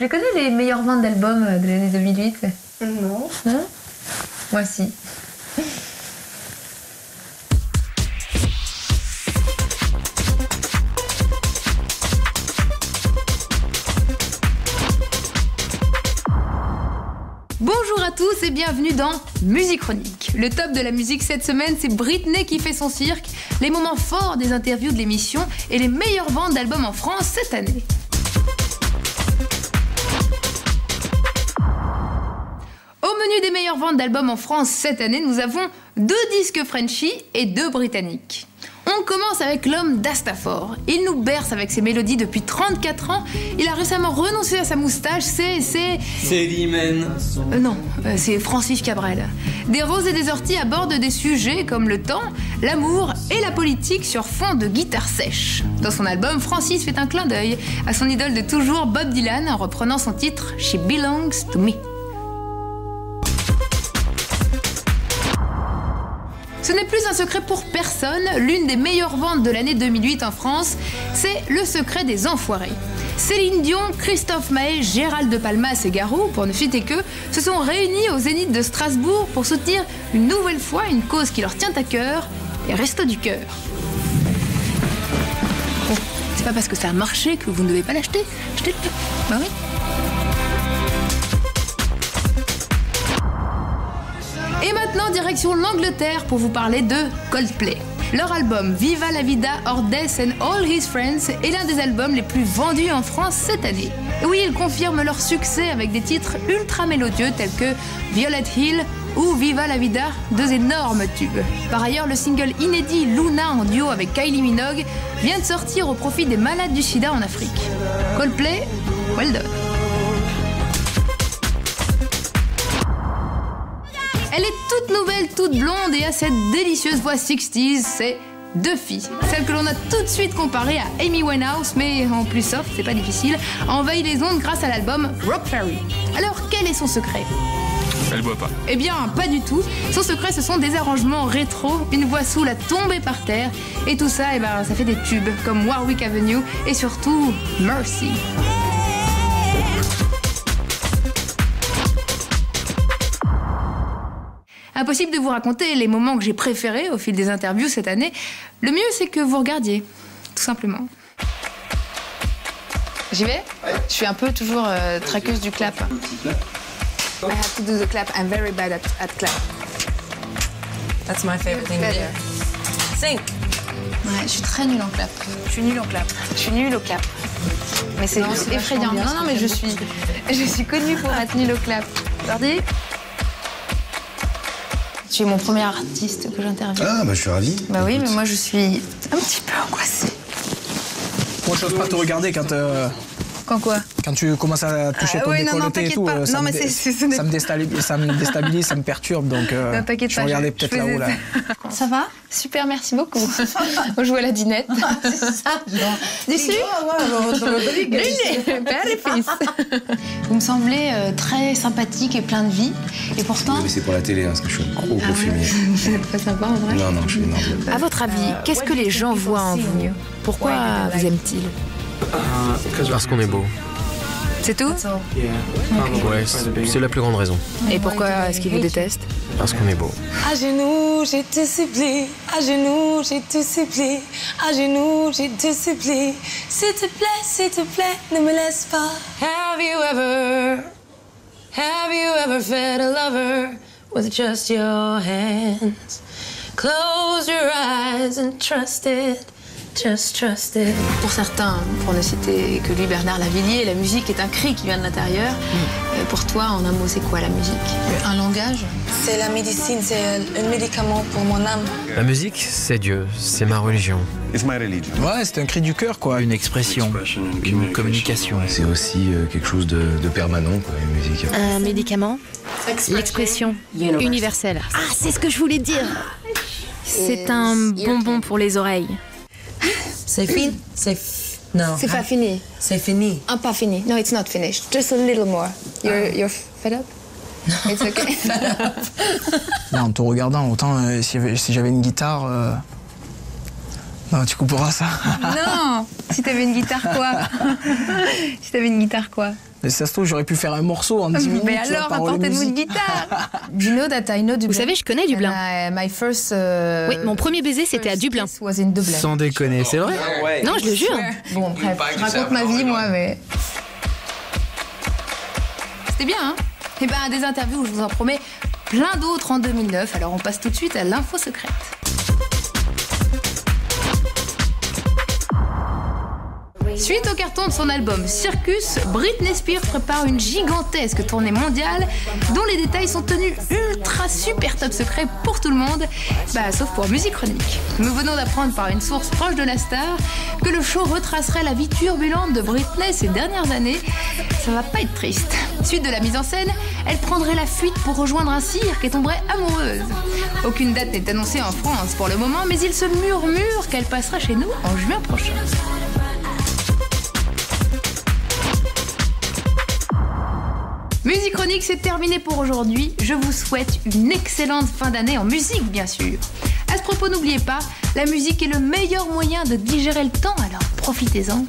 les connais, les meilleures ventes d'albums de l'année 2008? Non. Non? Moi, si. Bonjour à tous et bienvenue dans Musique Chronique. Le top de la musique cette semaine, c'est Britney qui fait son cirque, les moments forts des interviews de l'émission et les meilleures ventes d'albums en France cette année. Au menu des meilleures ventes d'albums en France cette année, nous avons 2 disques Frenchie et 2 britanniques. On commence avec l'homme d'Astafor. Il nous berce avec ses mélodies depuis 34 ans. Il a récemment renoncé à sa moustache. C'est Célimène. Non, c'est Francis Cabrel. Des roses et des orties abordent des sujets comme le temps, l'amour et la politique sur fond de guitare sèche. Dans son album, Francis fait un clin d'œil à son idole de toujours, Bob Dylan, en reprenant son titre « She Belongs to Me ». Ce n'est plus un secret pour personne, l'une des meilleures ventes de l'année 2008 en France, c'est Le Secret des Enfoirés. Céline Dion, Christophe Maé, Gérald de Palmas et Garou, pour ne citer qu'eux, se sont réunis au Zénith de Strasbourg pour soutenir une nouvelle fois une cause qui leur tient à cœur, les Restos du Cœur. Bon, c'est pas parce que ça a marché que vous ne devez pas l'acheter. Achetez-le. Bah oui. Et maintenant, direction l'Angleterre pour vous parler de Coldplay. Leur album Viva la Vida or Death and All His Friends est l'un des albums les plus vendus en France cette année. Et oui, ils confirment leur succès avec des titres ultra mélodieux tels que Violet Hill ou Viva la Vida, 2 énormes tubes. Par ailleurs, le single inédit Luna en duo avec Kylie Minogue vient de sortir au profit des malades du sida en Afrique. Coldplay, well done. Elle est toute nouvelle, toute blonde et a cette délicieuse voix 60s, c'est 2 filles. Celle que l'on a tout de suite comparée à Amy Winehouse, mais en plus soft, c'est pas difficile, a envahi les ondes grâce à l'album Rock Fairy. Alors, quel est son secret? Elle boit pas. Eh bien, pas du tout. Son secret, ce sont des arrangements rétro, une voix soul à tomber par terre, et tout ça, ça fait des tubes comme Warwick Avenue et surtout Mercy. Impossible de vous raconter les moments que j'ai préférés au fil des interviews cette année. Le mieux, c'est que vous regardiez, tout simplement. J'y vais? Ouais. Je suis un peu toujours traqueuse du clap. I have to do the clap. I'm very bad at clap. That's my favorite thing to do. Sing. Ouais, je suis très nulle en clap. Je suis nulle en clap. Je suis nulle au clap. Mais c'est effrayant. Non, mais je suis connue pour être nulle au clap. Regardez. Tu es mon premier artiste que j'interviewe. Ah, bah je suis ravi. Bah oui, mais moi je suis un petit peu angoissée. Moi, je n'ose pas te regarder quand... Quand quoi? Quand tu commences à toucher ton décolleté et tout, ça me déstabilise, ça me perturbe, donc je regardais peut-être là-haut. Là. Ça va? Super, merci beaucoup. On joue à la dinette. C'est ça, genre. D'ici? Père et fils. Vous me semblez très sympathique et plein de vie, et pourtant... Mais c'est pour la télé, hein, parce que je suis un gros fumier. Vous êtes pas sympa en vrai? Non, je suis énorme. À votre avis, qu'est-ce que les gens voient en vous? Pourquoi vous aiment-ils? Parce qu'on est beau. C'est tout? Ouais, c'est la plus grande raison. Et pourquoi est-ce qu'ils vous détestent? Parce qu'on est beau. À genoux, j'ai te supplié. À genoux, j'ai te supplié. À genoux, j'ai te supplié. S'il te plaît, ne me laisse pas. Have you ever fed a lover with just your hands? Close your eyes and trust it. Just trust it. Pour certains, pour ne citer que lui, Bernard Lavilliers, la musique est un cri qui vient de l'intérieur. Pour toi, en un mot, c'est quoi la musique? Un langage? C'est la médecine, c'est un médicament pour mon âme. La musique, c'est Dieu, c'est ma religion. Ouais, c'est un cri du cœur, quoi. Une expression, une communication. C'est aussi quelque chose de permanent, quoi, une musique. Un médicament, l'expression universelle. Ah, c'est ce que je voulais dire. C'est un bonbon pour les oreilles. C'est fini? Non. C'est pas fini. C'est fini. Un pas fini. No, it's not finished. Just a little more. You're fed up? It's okay. Non, en te regardant, autant si j'avais une guitare... Non, tu couperas ça. Non. Si t'avais une guitare, quoi? Si t'avais une guitare, quoi? Mais ça se trouve, j'aurais pu faire un morceau en 10 minutes. Mais alors, apportez-nous une guitare. You know that I know Dublin. Vous savez, je connais Dublin. My first, oui, mon premier baiser, c'était à Dublin. Sans déconner, c'est vrai? Non, je le jure. Bon, bref, je raconte ma vie, moi, mais... C'était bien, hein? Eh ben, des interviews où je vous en promets plein d'autres en 2009. Alors, on passe tout de suite à l'info secrète. Suite au carton de son album Circus, Britney Spears prépare une gigantesque tournée mondiale dont les détails sont tenus ultra super top secret pour tout le monde, sauf pour Musique Chronique. Nous venons d'apprendre par une source proche de la star que le show retracerait la vie turbulente de Britney ces dernières années. Ça va pas être triste. Suite de la mise en scène, elle prendrait la fuite pour rejoindre un cirque et tomberait amoureuse. Aucune date n'est annoncée en France pour le moment, mais il se murmure qu'elle passera chez nous en juin prochain. Musique Chronique, c'est terminé pour aujourd'hui. Je vous souhaite une excellente fin d'année en musique, bien sûr. À ce propos, n'oubliez pas, la musique est le meilleur moyen de digérer le temps, alors profitez-en.